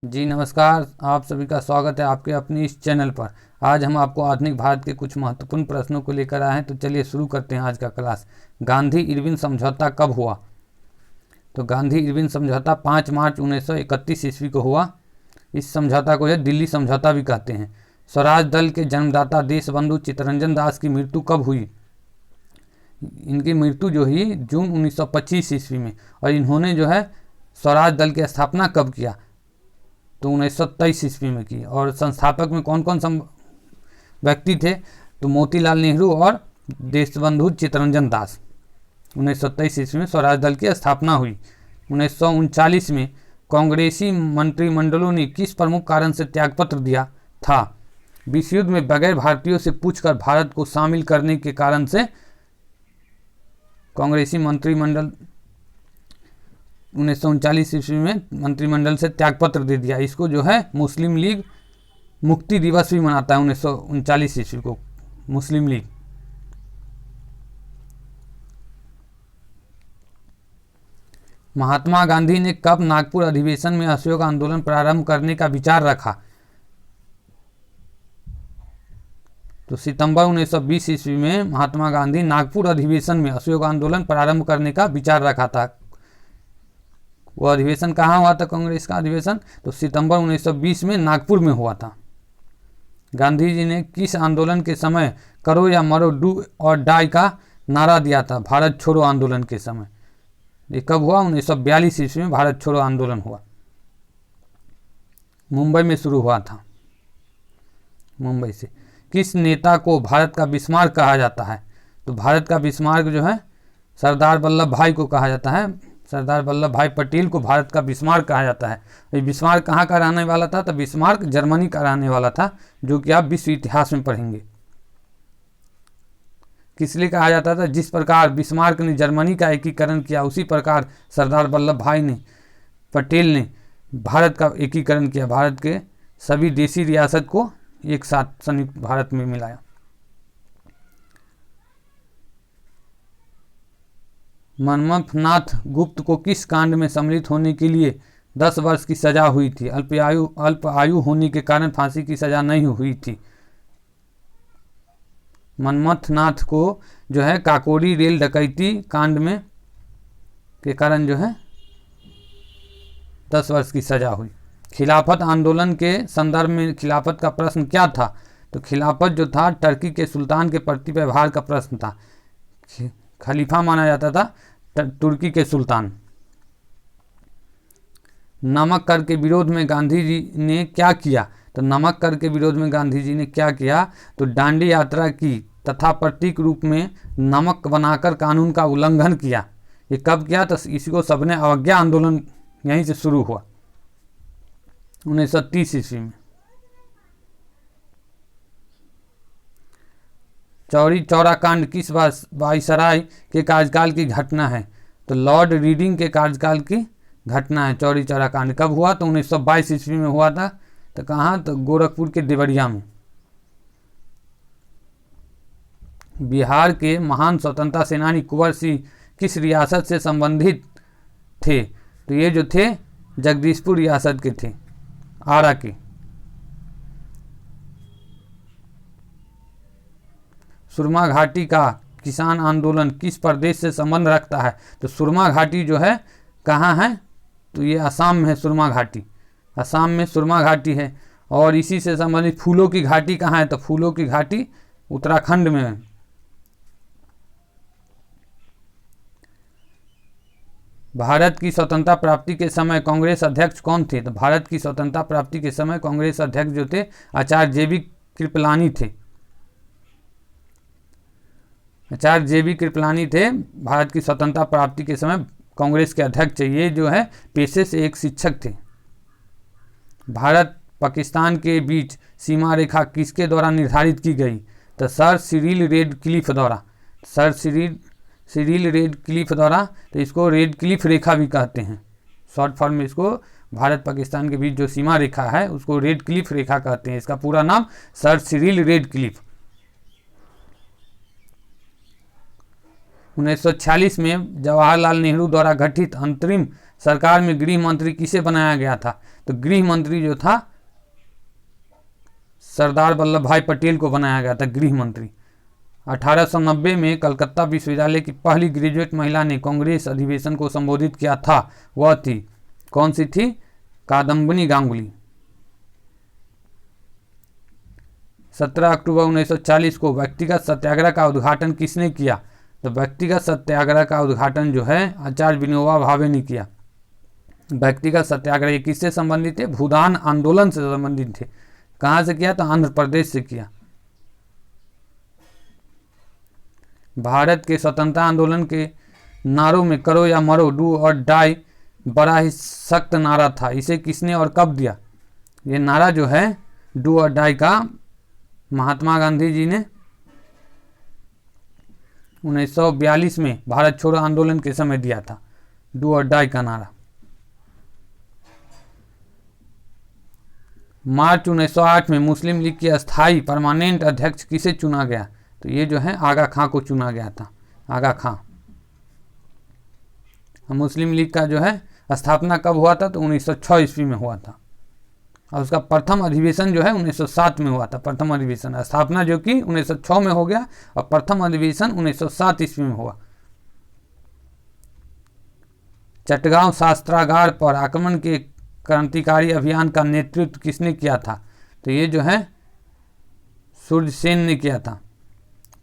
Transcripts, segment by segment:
जी नमस्कार, आप सभी का स्वागत है आपके अपने इस चैनल पर। आज हम आपको आधुनिक भारत के कुछ महत्वपूर्ण प्रश्नों को लेकर आए हैं। तो चलिए शुरू करते हैं आज का क्लास। गांधी इरविन समझौता कब हुआ? तो गांधी इरविन समझौता 5 मार्च 1931 ईस्वी को हुआ। इस समझौता को दिल्ली समझौता भी कहते हैं। स्वराज दल के जन्मदाता देशबंधु चित्तरंजन दास की मृत्यु कब हुई? इनकी मृत्यु जो हुई जून 1925 ईस्वी में। और इन्होंने स्वराज दल की स्थापना कब किया? तो 1923 ईस्वी में की। और संस्थापक में कौन कौन व्यक्ति थे? तो मोतीलाल नेहरू और देशबंधु चित्तरंजन दास। 1923 ईस्वी में स्वराज दल की स्थापना हुई। 1939 में कांग्रेसी मंत्रिमंडलों ने किस प्रमुख कारण से त्यागपत्र दिया था? विश्व युद्ध में बगैर भारतीयों से पूछकर भारत को शामिल करने के कारण से कांग्रेसी मंत्रिमंडल 1939 ईस्वी में मंत्रिमंडल से त्यागपत्र दे दिया। इसको मुस्लिम लीग मुक्ति दिवस भी मनाता है 1939 ईस्वी को, मुस्लिम लीग। महात्मा गांधी ने कब नागपुर अधिवेशन में असहयोग आंदोलन प्रारंभ करने का विचार रखा? तो सितंबर 1920 ईस्वी में महात्मा गांधी नागपुर अधिवेशन में असहयोग आंदोलन प्रारंभ करने का विचार रखा था। वो अधिवेशन कहाँ हुआ था? कांग्रेस का अधिवेशन तो सितंबर 1920 में नागपुर में हुआ था। गांधी जी ने किस आंदोलन के समय करो या मरो, डू और डाई का नारा दिया था? भारत छोड़ो आंदोलन के समय। ये कब हुआ? 1942 ईस्वी में भारत छोड़ो आंदोलन हुआ। मुंबई में शुरू हुआ था, मुंबई से। किस नेता को भारत का बिस्मार्क कहा जाता है? तो भारत का बिस्मार्क सरदार वल्लभ भाई को कहा जाता है। सरदार वल्लभ भाई पटेल को भारत का बिस्मार्क कहा जाता है। ये बिस्मार्क कहाँ का रहने वाला था? तो बिस्मार्क जर्मनी का रहने वाला था, जो कि आप विश्व इतिहास में पढ़ेंगे। किस लिए कहा जाता था? जिस प्रकार बिस्मार्क ने जर्मनी का एकीकरण किया, उसी प्रकार सरदार वल्लभ भाई पटेल ने भारत का एकीकरण किया। भारत के सभी देशी रियासत को एक साथ संयुक्त भारत में मिलाया। मनमथनाथ गुप्त को किस कांड में सम्मिलित होने के लिए 10 वर्ष की सजा हुई थी? अल्प आयु होने के कारण फांसी की सजा नहीं हुई थी। मनमथनाथ को काकोरी रेल डकैती कांड में के कारण 10 वर्ष की सजा हुई। खिलाफत आंदोलन के संदर्भ में खिलाफत का प्रश्न क्या था? तो खिलाफत था टर्की के सुल्तान के प्रति व्यवहार का प्रश्न था। खलीफा माना जाता था तुर्की के सुल्तान। नमक कर के विरोध में गांधी जी ने क्या किया? तो नमक कर के विरोध में गांधी जी ने क्या किया? तो दांडी यात्रा की तथा प्रतीक रूप में नमक बनाकर कानून का उल्लंघन किया। ये कब किया? तो इसी को सबने अवज्ञा आंदोलन यहीं से शुरू हुआ 1930 ईस्वी में। चौरी चौरा कांड किस वायसराय के कार्यकाल की घटना है? तो लॉर्ड रीडिंग के कार्यकाल की घटना है चौरी चौरा कांड। कब हुआ? तो 1922 ईस्वी में हुआ था। तो कहाँ? तो गोरखपुर के देवरिया में। बिहार के महान स्वतंत्रता सेनानी कुंवर सिंह किस रियासत से संबंधित थे? तो ये थे जगदीशपुर रियासत के थे, आरा के। सुरमा घाटी का किसान आंदोलन किस प्रदेश से संबंध रखता है? तो सुरमा घाटी कहाँ है? तो ये असम में है। सुरमा घाटी असम में सुरमा घाटी है। और इसी से संबंधित फूलों की घाटी कहाँ है? तो फूलों की घाटी उत्तराखंड में है। भारत की स्वतंत्रता प्राप्ति के समय कांग्रेस अध्यक्ष कौन थे? तो भारत की स्वतंत्रता प्राप्ति के समय कांग्रेस अध्यक्ष थे आचार्य जेबी कृपलानी थे। आचार्य जेबी कृपलानी थे भारत की स्वतंत्रता प्राप्ति के समय कांग्रेस के अध्यक्ष। ये पेशे से एक शिक्षक थे। भारत पाकिस्तान के बीच सीमा रेखा किसके द्वारा निर्धारित की गई? तो सर सिरिल रेडक्लिफ द्वारा। सर सिरिल रेडक्लिफ द्वारा। तो इसको रेडक्लिफ रेखा भी कहते हैं, शॉर्ट फॉर्म में। इसको भारत पाकिस्तान के बीच जो सीमा रेखा है उसको रेडक्लिफ रेखा कहते हैं। इसका पूरा नाम सर सिरिल रेडक्लिफ। 1946 में जवाहरलाल नेहरू द्वारा गठित अंतरिम सरकार में गृह मंत्री किसे बनाया गया था? तो गृह मंत्री जो था सरदार वल्लभ भाई पटेल को बनाया गया था गृह मंत्री। 1890 में कलकत्ता विश्वविद्यालय की पहली ग्रेजुएट महिला ने कांग्रेस अधिवेशन को संबोधित किया था, वह थी, कौन सी थी? कादम्बिनी गांगुली। 17 अक्टूबर 1940 को व्यक्तिगत सत्याग्रह का उद्घाटन किसने किया? तो व्यक्तिगत सत्याग्रह का उद्घाटन जो है आचार्य विनोबा भावे ने किया। व्यक्तिगत सत्याग्रह ये किससे संबंधित थे? भूदान आंदोलन से संबंधित थे। कहाँ से किया? तो आंध्र प्रदेश से किया। भारत के स्वतंत्रता आंदोलन के नारों में करो या मरो, डू और डाई, बड़ा ही सख्त नारा था। इसे किसने और कब दिया? ये नारा जो है डू और डाई का महात्मा गांधी जी ने 1942 में भारत छोड़ो आंदोलन के समय दिया था, डू और डाई का नारा। मार्च 1908 में मुस्लिम लीग के अस्थायी परमानेंट अध्यक्ष किसे चुना गया? तो ये जो है आगा खां को चुना गया था, आगा खां। मुस्लिम लीग का जो है स्थापना कब हुआ था? तो 1906 ईस्वी में हुआ था, और उसका प्रथम अधिवेशन जो है 1907 में हुआ था। प्रथम अधिवेशन, स्थापना जो कि 1906 में हो गया और प्रथम अधिवेशन 1907 ईस्वी में हुआ। चटगांव शस्त्रागार पर आक्रमण के क्रांतिकारी अभियान का नेतृत्व किसने किया था? तो ये जो है सूर्यसेन ने किया था।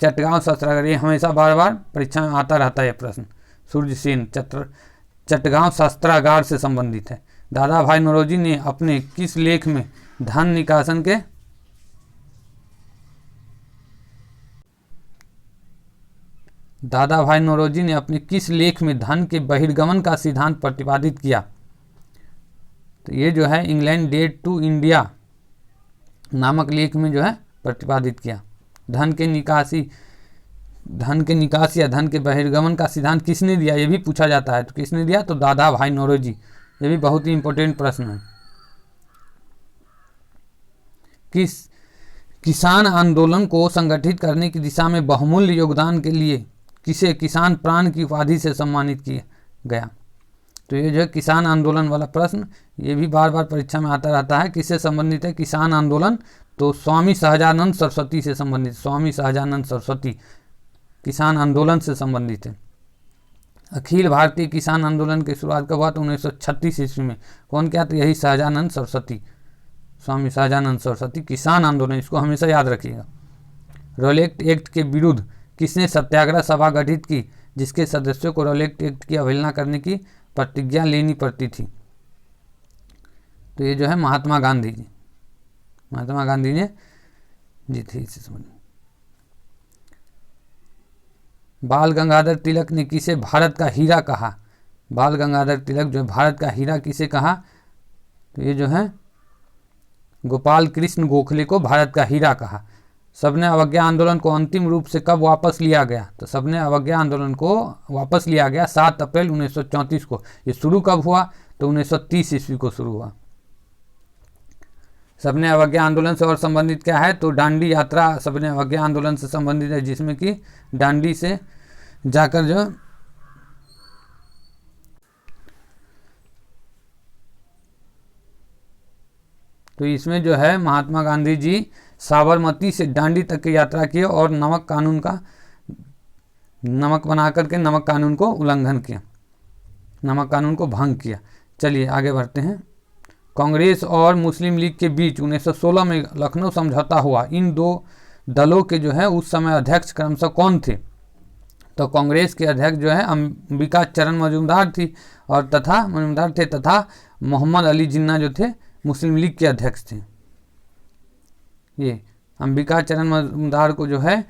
चटगांव शस्त्रागार, ये हमेशा बार बार परीक्षा में आता रहता है ये प्रश्न। सूर्यसेन चटगांव शस्त्रागार से संबंधित है। दादा भाई नौरोजी ने अपने किस लेख में धन निकासन के दादा भाई नौरोजी ने अपने किस लेख में धन के बहिर्गमन का सिद्धांत प्रतिपादित किया? तो ये जो है इंग्लैंड डेट टू इंडिया नामक लेख में जो है प्रतिपादित किया। धन के निकासी या धन के बहिर्गमन का सिद्धांत किसने दिया, ये भी पूछा जाता है। तो किसने दिया? तो दादा भाई नौरोजी। ये भी बहुत ही इंपॉर्टेंट प्रश्न है। किसान आंदोलन को संगठित करने की दिशा में बहुमूल्य योगदान के लिए किसे किसान प्राण की उपाधि से सम्मानित किया गया? तो ये जो है किसान आंदोलन वाला प्रश्न, ये भी बार बार परीक्षा में आता रहता है। किससे संबंधित है किसान आंदोलन? तो स्वामी सहजानंद सरस्वती से संबंधित। स्वामी सहजानंद सरस्वती किसान आंदोलन से संबंधित है। अखिल भारतीय किसान आंदोलन की शुरुआत कब हुआ? तो 1936 ईस्वी में। कौन किया? तो यही सहजानंद सरस्वती, स्वामी सहजानंद सरस्वती। किसान आंदोलन, इसको हमेशा याद रखिएगा। रोलेक्ट एक्ट के विरुद्ध किसने सत्याग्रह सभा गठित की, जिसके सदस्यों को रोलेक्ट एक्ट की अवहेलना करने की प्रतिज्ञा लेनी पड़ती थी? तो ये जो है महात्मा गांधी जी। महात्मा गांधी ने जी थी इसे समझ। बाल गंगाधर तिलक ने किसे भारत का हीरा कहा? बाल गंगाधर तिलक जो भारत का हीरा किसे कहा? तो ये जो है गोपाल कृष्ण गोखले को भारत का हीरा कहा। सबने अवज्ञा आंदोलन को अंतिम रूप से कब वापस लिया गया? तो सबने अवज्ञा आंदोलन को वापस लिया गया 7 अप्रैल 1934 को। ये शुरू कब हुआ? तो 1930 ईस्वी को शुरू हुआ। सबने अवज्ञा आंदोलन से और संबंधित क्या है? तो दांडी यात्रा सबने अवज्ञा आंदोलन से संबंधित है, जिसमें कि दांडी से जाकर जो तो इसमें जो है महात्मा गांधी जी साबरमती से दांडी तक की यात्रा की और नमक बना करके नमक कानून को उल्लंघन किया, नमक कानून को भंग किया। चलिए आगे बढ़ते हैं। कांग्रेस और मुस्लिम लीग के बीच 1916 में लखनऊ समझौता हुआ। इन दो दलों के जो है उस समय अध्यक्ष क्रमशः कौन थे? तो कांग्रेस के अध्यक्ष जो है अंबिका चरण मजूमदार थे तथा मोहम्मद अली जिन्ना जो थे मुस्लिम लीग के अध्यक्ष थे। ये अंबिका चरण मजूमदार को जो है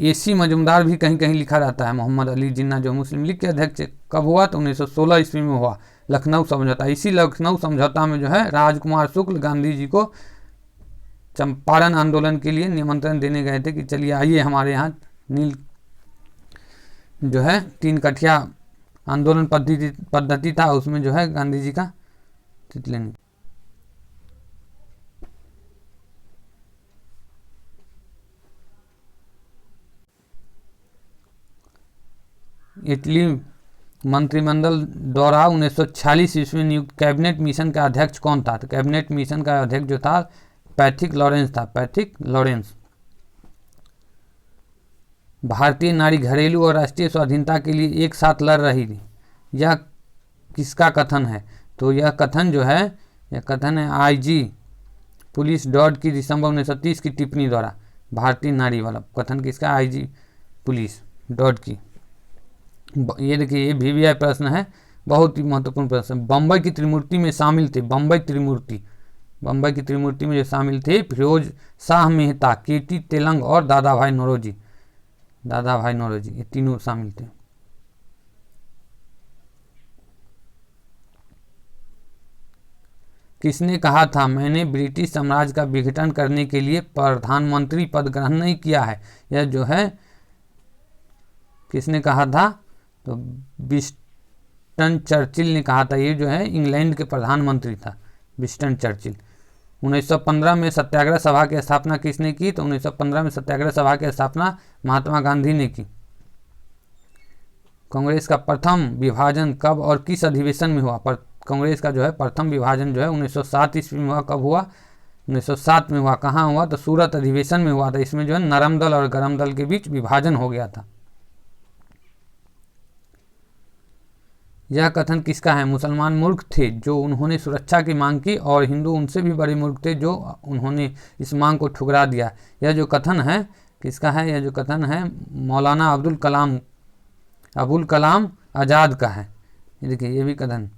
एसी मजूमदार भी कहीं कहीं लिखा रहता है। मोहम्मद अली जिन्ना जो मुस्लिम लीग के अध्यक्ष कब हुआ? तो 1916 ईस्वी में हुआ लखनऊ समझौता। इसी लखनऊ समझौता में जो है राजकुमार शुक्ल गांधी जी को चंपारण आंदोलन के लिए निमंत्रण देने गए थे कि चलिए आइए हमारे यहाँ नील जो है 3 कठिया आंदोलन पद्धति था, उसमें जो है गांधी जी का लेंगे। इटली मंत्रिमंडल द्वारा 1946 ईस्वी में नियुक्त कैबिनेट मिशन का अध्यक्ष कौन था? तो कैबिनेट मिशन का अध्यक्ष जो था पैट्रिक लॉरेंस था, पैट्रिक लॉरेंस। भारतीय नारी घरेलू और राष्ट्रीय स्वाधीनता के लिए एक साथ लड़ रही थी, यह किसका कथन है? तो यह कथन जो है, यह कथन है IG पुलिस डॉट की दिसंबर 1930 की टिप्पणी द्वारा। भारतीय नारी वाला कथन किसका? IG पुलिस डॉट की। ये देखिए, ये VVI प्रश्न है, बहुत ही महत्वपूर्ण प्रश्न। बम्बई की त्रिमूर्ति में शामिल थे, बम्बई की त्रिमूर्ति में जो शामिल थे फिरोज शाह मेहता, KT तेलंग और दादा भाई नौरोजी, ये तीनों शामिल थे। किसने कहा था, मैंने ब्रिटिश साम्राज्य का विघटन करने के लिए प्रधानमंत्री पद ग्रहण नहीं किया है? यह जो है किसने कहा था? तो विंस्टन चर्चिल ने कहा था। ये जो है इंग्लैंड के प्रधानमंत्री था, विंस्टन चर्चिल। 1915 में सत्याग्रह सभा की स्थापना किसने की? तो 1915 में सत्याग्रह सभा की स्थापना महात्मा गांधी ने की। कांग्रेस का प्रथम विभाजन कब और किस अधिवेशन में हुआ? कांग्रेस का जो है प्रथम विभाजन जो है 1907 ईस्वी में हुआ। कब हुआ? 1907 में हुआ। कहाँ हुआ? तो सूरत अधिवेशन में हुआ था। इसमें जो है नरम दल और गरम दल के बीच विभाजन हो गया था। यह कथन किसका है? मुसलमान मूर्ख थे जो उन्होंने सुरक्षा की मांग की और हिंदू उनसे भी बड़े मूर्ख थे जो उन्होंने इस मांग को ठुकरा दिया। यह जो कथन है किसका है? यह जो कथन है मौलाना अबुल कलाम आज़ाद का है। ये देखिए, ये भी कथन।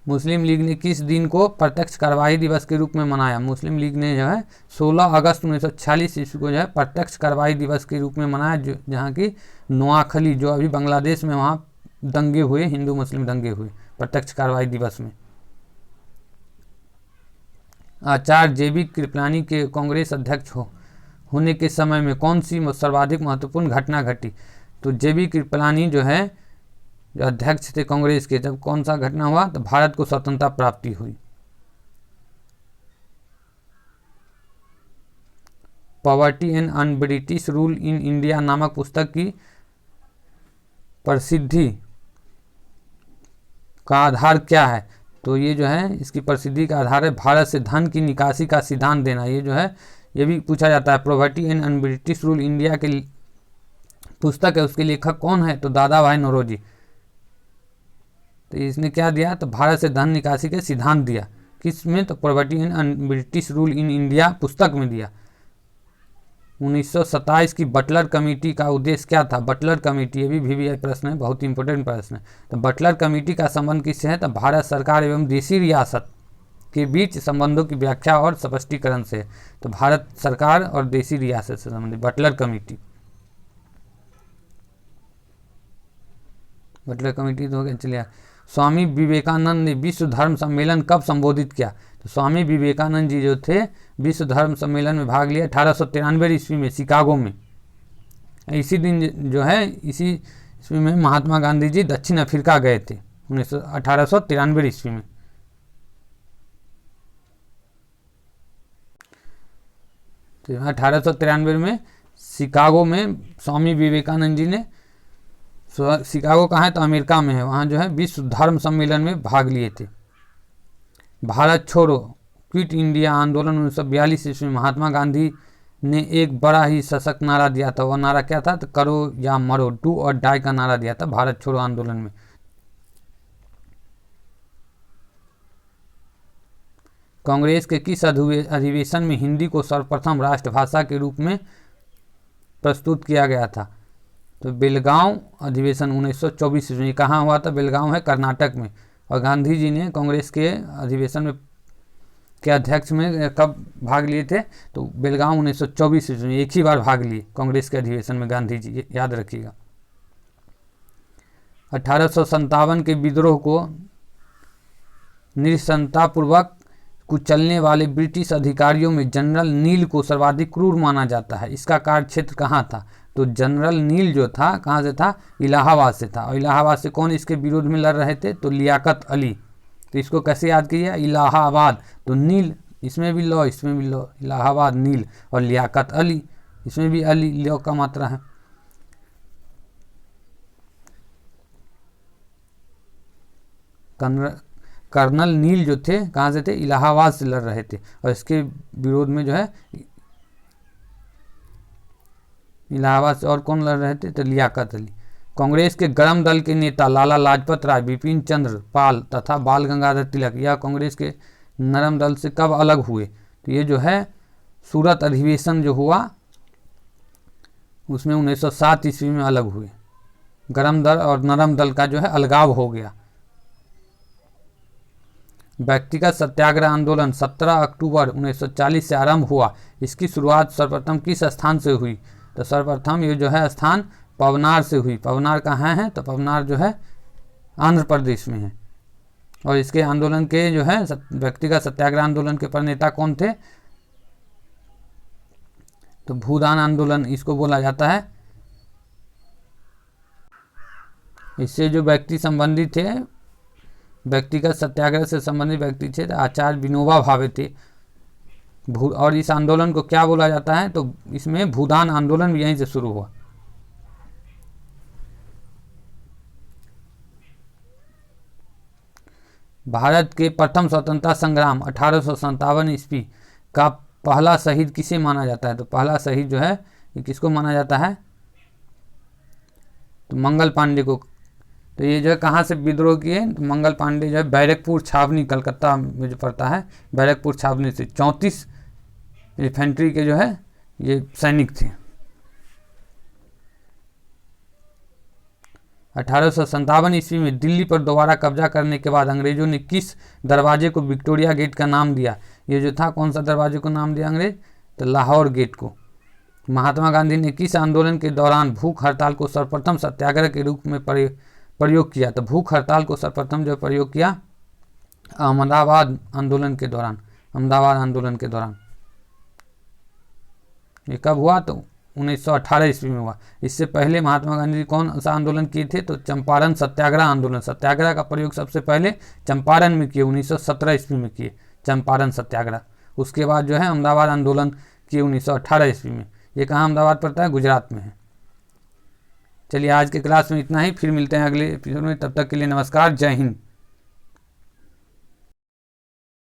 मुस्लिम लीग ने किस दिन को प्रत्यक्ष कार्रवाई दिवस के रूप में मनाया? मुस्लिम लीग ने जो है 16 अगस्त 1946 ईस्वी को जो है प्रत्यक्ष कार्रवाई दिवस के रूप में मनाया, जहाँ की नोआखली जो अभी बांग्लादेश में, वहाँ दंगे हुए, हिंदू मुस्लिम दंगे हुए प्रत्यक्ष कार्रवाई दिवस में। आचार्य JB कृपलानी के कांग्रेस अध्यक्ष होने के समय में कौन सी सर्वाधिक महत्वपूर्ण घटना घटी? तो JB कृपलानी जो है जो अध्यक्ष थे कांग्रेस के, जब कौन सा घटना हुआ? तो भारत को स्वतंत्रता प्राप्ति हुई। Poverty and un British rule in India नामक पुस्तक की प्रसिद्धि का आधार क्या है? तो ये जो है इसकी प्रसिद्धि का आधार है भारत से धन की निकासी का सिद्धांत देना। ये जो है ये भी पूछा जाता है। Poverty and un British rule India के पुस्तक है, उसके लेखक कौन है? तो दादा भाई नौरोजी। तो इसने क्या दिया? तो भारत से धन निकासी के सिद्धांत दिया। किस में? तो poverty and British rule in India पुस्तक में दिया। 1927 की बटलर कमेटी का उद्देश्य क्या था? बटलर कमेटी, ये भी VVI प्रश्न है, बहुत इंपॉर्टेंट प्रश्न है। तो बटलर कमेटी का संबंध किससे है? तो भारत सरकार एवं देशी रियासत के बीच संबंधों की व्याख्या और स्पष्टीकरण से। तो भारत सरकार और देशी रियासत से संबंधित बटलर कमेटी। बटलर कमेटी तो हो गया। चलिए, स्वामी विवेकानंद ने विश्व धर्म सम्मेलन कब संबोधित किया? तो स्वामी विवेकानंद जी जो थे विश्व धर्म सम्मेलन में भाग लिया 1893 ईस्वी में शिकागो में। इसी दिन जो है इसी ईस्वी में महात्मा गांधी जी दक्षिण अफ्रीका गए थे 1893 ईस्वी में। तो 1893 में शिकागो में स्वामी विवेकानंद जी ने, शिकागो कहाँ है? तो अमेरिका में है, वहाँ जो है विश्व धर्म सम्मेलन में भाग लिए थे। भारत छोड़ो क्विट इंडिया आंदोलन 1942 ईस्वी में महात्मा गांधी ने एक बड़ा ही सशक्त नारा दिया था। वह नारा क्या था? तो करो या मरो, डू और डाई का नारा दिया था भारत छोड़ो आंदोलन में। कांग्रेस के किस अधिवेशन में हिंदी को सर्वप्रथम राष्ट्रभाषा के रूप में प्रस्तुत किया गया था? तो बेलगांव अधिवेशन 1924 में। कहाँ हुआ था? बेलगांव है कर्नाटक में। और गांधी जी ने कांग्रेस के अधिवेशन में के अध्यक्ष में कब भाग लिए थे? तो बेलगांव 1924 में। एक ही बार भाग लिए कांग्रेस के अधिवेशन में गांधी जी, याद रखिएगा। 1857 के विद्रोह को निरसंतापूर्वक कुचलने वाले ब्रिटिश अधिकारियों में जनरल नील को सर्वाधिक क्रूर माना जाता है। इसका कार्यक्षेत्र कहाँ था? तो जनरल नील जो था कहाँ से था? इलाहाबाद से था। और इलाहाबाद से कौन इसके विरोध में लड़ रहे थे? तो लियाकत अली। तो इसको कैसे याद किया? इलाहाबाद, तो नील, इसमें भी लो, इसमें भी लो, इलाहाबाद नील, और लियाकत अली, इसमें भी अली लो का मात्रा है। कर्नल नील जो थे कहाँ से थे, इलाहाबाद से लड़ रहे थे, और इसके विरोध में जो है इलाहाबाद से और कौन लड़ रहे थे, तो लियाकत अली। कांग्रेस के गरम दल के नेता लाला लाजपत राय, बिपिन चंद्र पाल तथा बाल गंगाधर तिलक यह कांग्रेस के नरम दल से कब अलग हुए, तो ये जो है सूरत अधिवेशन जो हुआ उसमें 1907 ईस्वी में अलग हुए। गरम दल और नरम दल का जो है अलगाव हो गया। व्यक्तिगत सत्याग्रह आंदोलन 17 अक्टूबर 1940 से आरंभ हुआ। इसकी शुरुआत सर्वप्रथम किस स्थान से हुई, तो सर्वप्रथम ये जो है स्थान पवनार से हुई। पवनार कहाँ है, तो पवनार जो है आंध्र प्रदेश में है। और इसके आंदोलन के जो है व्यक्तिगत सत्याग्रह आंदोलन के प्रणेता कौन थे, तो भूदान आंदोलन इसको बोला जाता है। इससे जो व्यक्ति संबंधी थे, व्यक्तिगत सत्याग्रह से संबंधित व्यक्ति थे, तो आचार्य विनोबा भावे थे। और इस आंदोलन को क्या बोला जाता है, तो इसमें भूदान आंदोलन भी यहीं से शुरू हुआ। भारत के प्रथम स्वतंत्रता संग्राम 1857 ईस्वी का पहला शहीद किसे माना जाता है, तो पहला शहीद जो है ये किसको माना जाता है, तो मंगल पांडे को। तो ये जो है कहाँ से विद्रोह किए, तो मंगल पांडे जो है बैरकपुर छावनी कलकत्ता में जो पड़ता है, बैरकपुर छावनी से 34 इन्फेंट्री के जो है ये सैनिक थे। 1857 ईस्वी में दिल्ली पर दोबारा कब्जा करने के बाद अंग्रेजों ने किस दरवाजे को विक्टोरिया गेट का नाम दिया, ये जो था कौन सा दरवाजे को नाम दिया अंग्रेज, तो लाहौर गेट को। महात्मा गांधी ने किस आंदोलन के दौरान भूख हड़ताल को सर्वप्रथम सत्याग्रह के रूप में प्रयोग किया, तो भूख हड़ताल को सर्वप्रथम जो प्रयोग किया अहमदाबाद आंदोलन के दौरान। अहमदाबाद आंदोलन के दौरान ये कब हुआ, तो 1918 ईस्वी में हुआ। इससे पहले महात्मा गांधी जी कौन सा आंदोलन किए थे, तो चंपारण सत्याग्रह आंदोलन। सत्याग्रह का प्रयोग सबसे पहले चंपारण में किए, 1917 ईस्वी में किए चंपारण सत्याग्रह। उसके बाद जो है अहमदाबाद आंदोलन किए 1918 ईस्वी में। ये कहाँ अहमदाबाद पड़ता है, गुजरात में है। चलिए आज के क्लास में इतना ही, फिर मिलते हैं अगले एपिसोड में, तब तक के लिए नमस्कार, जय हिंद।